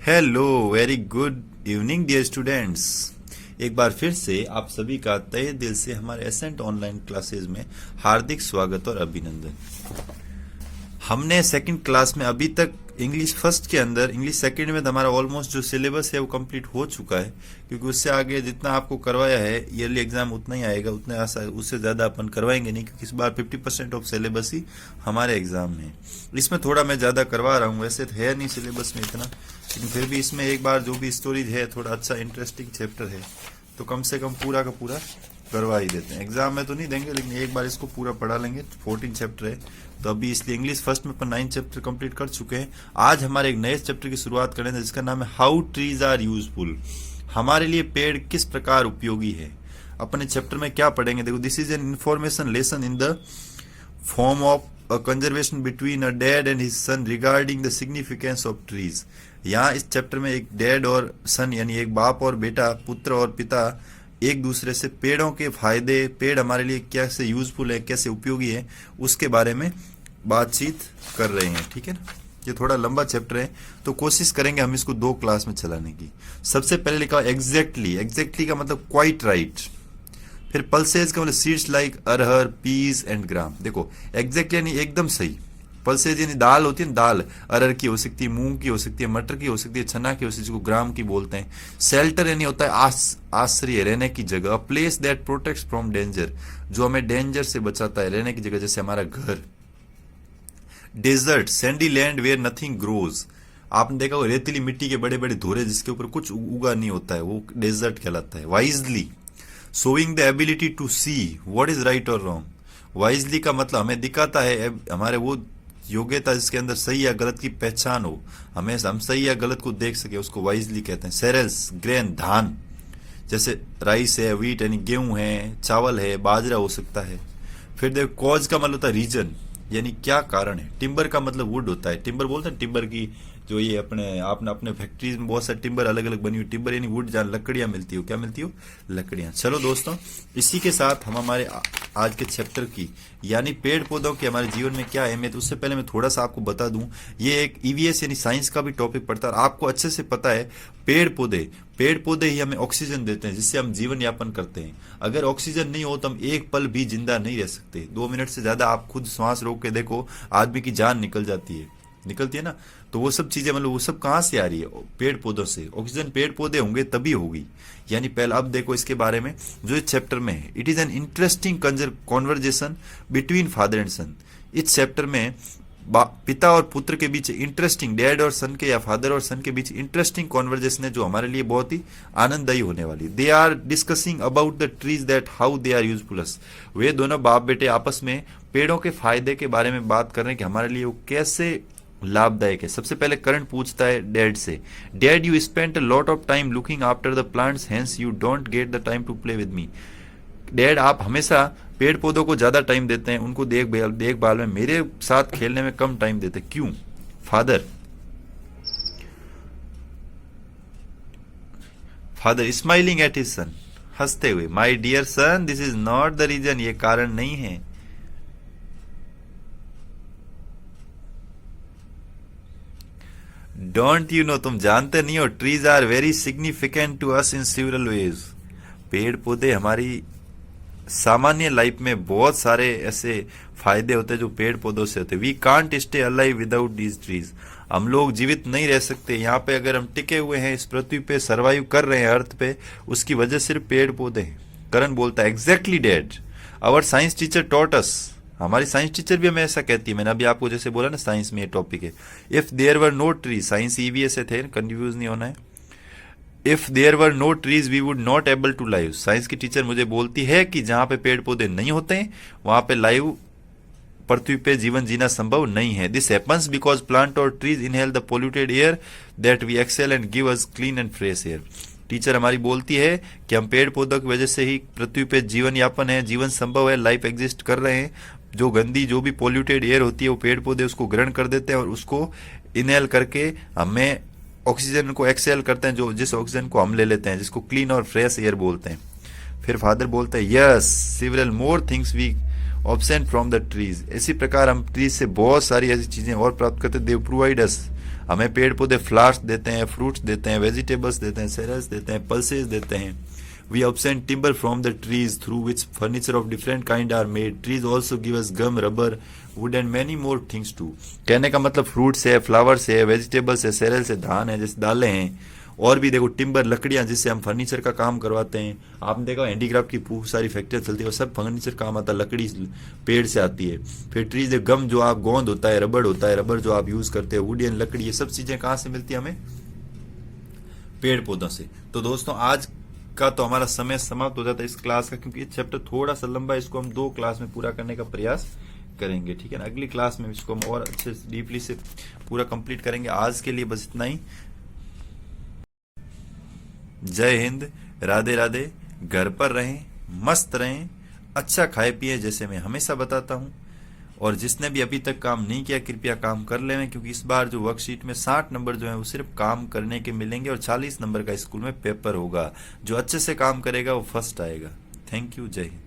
Hello, very good evening dear students. एक बार फिर से आप सभी का तहे दिल से हमारे एसेंट ऑनलाइन क्लासेस में हार्दिक स्वागत और अभिनंदन। हमने सेकंड क्लास में अभी तक इंग्लिश फर्स्ट के अंदर इंग्लिश सेकंड में हमारा ऑलमोस्ट जो सिलेबस है वो कंप्लीट हो चुका है, क्योंकि उससे आगे जितना आपको करवाया है ईयरली एग्जाम उतना ही आएगा, उतना उससे ज़्यादा अपन करवाएंगे नहीं, क्योंकि इस बार 50% ऑफ सिलेबस ही हमारे एग्जाम में है। इसमें थोड़ा मैं ज़्यादा करवा रहा हूँ, वैसे तो है नहीं सिलेबस में इतना, लेकिन फिर भी इसमें एक बार जो भी स्टोरीज है थोड़ा अच्छा इंटरेस्टिंग चैप्टर है तो कम से कम पूरा का पूरा करवा ही देते हैं। एग्जाम में तो नहीं देंगे, लेकिन एक बार इसको पूरा पढ़ा लेंगे। 14 चैप्टर है तो अभी इसलिए इंग्लिश फर्स्ट में अपन 9 चैप्टर कंप्लीट कर चुके हैं। आज हमारे एक नए चैप्टर की शुरुआत करेंगे जिसका नाम है हाउ ट्रीज आर यूजफुल। हमारे लिए पेड़ किस प्रकार उपयोगी है। अपने चैप्टर में क्या पढ़ेंगे, देखो, this is an information lesson in the form of a conversation between a dad and his son regarding the significance of trees। यहाँ इस चैप्टर में एक डैड और सन यानी एक बाप और बेटा, पुत्र और पिता एक दूसरे से पेड़ों के फायदे, पेड़ हमारे लिए कैसे यूजफुल है, कैसे उपयोगी है, उसके बारे में बातचीत कर रहे हैं। ठीक है ना, ये थोड़ा लंबा चैप्टर है तो कोशिश करेंगे हम इसको 2 क्लास में चलाने की। सबसे पहले लिखा एग्जैक्टली। एग्जैक्टली का मतलब क्वाइट राइट। फिर पल्सेज का मतलब seeds like arhar, peas and gram. देखो, एग्जैक्टली यानी एकदम सही। पल्सेज यानी दाल होती है ना, दाल अरहर की हो सकती है, मूंग की हो सकती है, मटर की हो सकती है, चना की हो सकती है, जिसको ग्राम की बोलते हैं। शेल्टर यानी होता है आश्रय, रहने की जगह। Place that protects from danger, जो हमें डेंजर से बचाता है, रहने की जगह, जैसे हमारा घर। Desert, sandy land where nothing grows. आपने देखा वो रेतीली मिट्टी के बड़े बड़े धोरे जिसके ऊपर कुछ उगा नहीं होता है, वो डेजर्ट कहलाता है। Wisely, showing the ability to see what is right और रॉन्ग। वाइजली का मतलब हमें दिखाता है, हमारे वो योग्यता जिसके अंदर सही या गलत की पहचान हो, हमें हम सही या गलत को देख सके, उसको वाइजली कहते हैं। सेरेल्स, ग्रेन, धान, जैसे राइस है, व्हीट यानी गेहूं है, चावल है, बाजरा हो सकता है। फिर देखो, कॉज का मतलब होता है रीजन, यानी क्या कारण है। टिम्बर का मतलब वुड होता है। टिम्बर बोलते हैं टिम्बर की, जो ये आपने अपने फैक्ट्रीज में बहुत सारे टिम्बर अलग अलग बनी हुई, टिम्बर यानी वुड, जहाँ लकड़ियां मिलती हो। क्या मिलती हो? लकड़ियां। चलो दोस्तों, इसी के साथ हम हमारे आज के चैप्टर की यानी पेड़ पौधों की हमारे जीवन में क्या अहमियत, उससे पहले मैं थोड़ा सा आपको बता दूं, ये एक ईवीएस यानी साइंस का भी टॉपिक पड़ता है। आपको अच्छे से पता है, पेड़ पौधे ही हमें ऑक्सीजन देते हैं, जिससे हम जीवन यापन करते हैं। अगर ऑक्सीजन नहीं हो तो हम एक पल भी जिंदा नहीं रह सकते। 2 मिनट से ज्यादा आप खुद श्वास रोक के देखो, आदमी की जान निकलती है ना। तो वो सब चीजें, मतलब वो सब कहाँ से आ रही है? पेड़ पौधों से। ऑक्सीजन पेड़ पौधे होंगे तभी होगी। यानी पहले अब देखो इसके बारे में जो इस चैप्टर में है। It is an interesting conversation between father and son. इस चैप्टर में पिता और पुत्र के बीच इंटरेस्टिंग, डैड और सन के या फादर और सन के बीच इंटरेस्टिंग कॉन्वर्जेशन है, जो हमारे लिए बहुत ही आनंददायी होने वाली। They are discussing about the trees that how they are useful. वे दोनों बाप बेटे आपस में पेड़ों के फायदे के बारे में बात कर रहे हैं कि हमारे लिए वो कैसे लाभदायक है। सबसे पहले करण पूछता है डैड से, dad you spend a lot of time looking after the plants, hence you don't get the time to play with me. Dad, आप हमेशा पेड़ पौधों को ज्यादा टाइम देते हैं, उनको देखभाल में, मेरे साथ खेलने में कम टाइम देते, क्यों? Father smiling at his son, हंसते हुए, my dear son this is not the reason, ये कारण नहीं है। डोंट यू नो, तुम जानते नहीं हो, trees are very significant to us in several ways. पेड़ पौधे हमारी सामान्य लाइफ में बहुत सारे ऐसे फायदे होते हैं जो पेड़ पौधों से होते हैं। We can't stay alive without these trees. हम लोग जीवित नहीं रह सकते। यहाँ पे अगर हम टिके हुए हैं, इस पृथ्वी पे सरवाइव कर रहे हैं अर्थ पे, उसकी वजह सिर्फ पेड़ पौधे हैं। करण बोलता है, exactly dad, our science teacher taught us. हमारी साइंस टीचर भी हमें ऐसा कहती है। मैंने अभी आपको जैसे बोला ना, साइंस में ये टॉपिक है। If there were no tree, science EVS से थे, कंफ्यूज नहीं होना है। If there were no trees we would not able to live. Science की टीचर मुझे बोलती है कि जहां पे पेड़ पौधे नहीं होते हैं वहां पे लाइव, पृथ्वी पे जीवन जीना संभव नहीं है। दिस हैपन्स बिकॉज प्लांट और trees inhale the polluted air that we exhale and give us clean and fresh air. Teacher हमारी बोलती है कि हम पेड़ पौधों की वजह से ही पृथ्वी पे जीवन यापन है, जीवन संभव है, लाइफ एग्जिस्ट कर रहे हैं। जो गंदी, जो भी पोल्यूटेड एयर होती है, वो पेड़ पौधे उसको ग्रहण कर देते हैं और उसको इनहेल करके हमें ऑक्सीजन को एक्सेल करते हैं, जो जिस ऑक्सीजन को हम ले लेते हैं, जिसको क्लीन और फ्रेश एयर बोलते हैं। फिर फादर बोलते हैं, yes several more things we obtain from the trees. इसी प्रकार हम ट्रीज से बहुत सारी ऐसी चीजें और प्राप्त करते। देव प्रोवाइड अस, हमें पेड़ पौधे फ्लावर्स देते हैं, फ्रूट्स देते हैं, वेजिटेबल्स देते हैं, सेरल्स देते हैं, पल्सेस देते हैं. We obtain timber from the trees through which furniture of different kind are made. Trees also give us gum, rubber, wood and many more things too. कहने का मतलब फ्रूट्स है, फ्लावर्स है, वेजिटेबल्स है, सेरल्स है, धान है, जैसे दालें हैं, और भी देखो टिम्बर, लकड़ियां जिससे हम फर्नीचर का काम करवाते हैं. आपने देखा हैंडीक्राफ्ट की बहुत सारी फैक्ट्रियां चलती है, वो सब फर्नीचर काम आता है, लकड़ी पेड़ से आती है. फिर ट्रीज, गम जो आप गोंद होता है, रबड़ होता है, रबड़ जो आप यूज करते हैं, वुड एंड लकड़ी, ये सब चीजें कहाँ से मिलती है हमें? पेड़ पौधों से. तो दोस्तों आज का तो हमारा समय समाप्त हो जाता है इस क्लास का, क्योंकि ये चैप्टर थोड़ा सा लंबा है, इसको हम 2 क्लास में पूरा करने का प्रयास करेंगे. ठीक है ना, अगली क्लास में इसको हम और अच्छे डीपली से पूरा कंप्लीट करेंगे. आज के लिए बस इतना ही. जय हिंद, राधे राधे. घर पर रहें, मस्त रहें, अच्छा खाए पिए जैसे मैं हमेशा बताता हूं. और जिसने भी अभी तक काम नहीं किया कृपया काम कर लें, क्योंकि इस बार जो वर्कशीट में 60 नंबर जो है वो सिर्फ काम करने के मिलेंगे और 40 नंबर का स्कूल में पेपर होगा. जो अच्छे से काम करेगा वो फर्स्ट आएगा. Thank you. जय हिंद.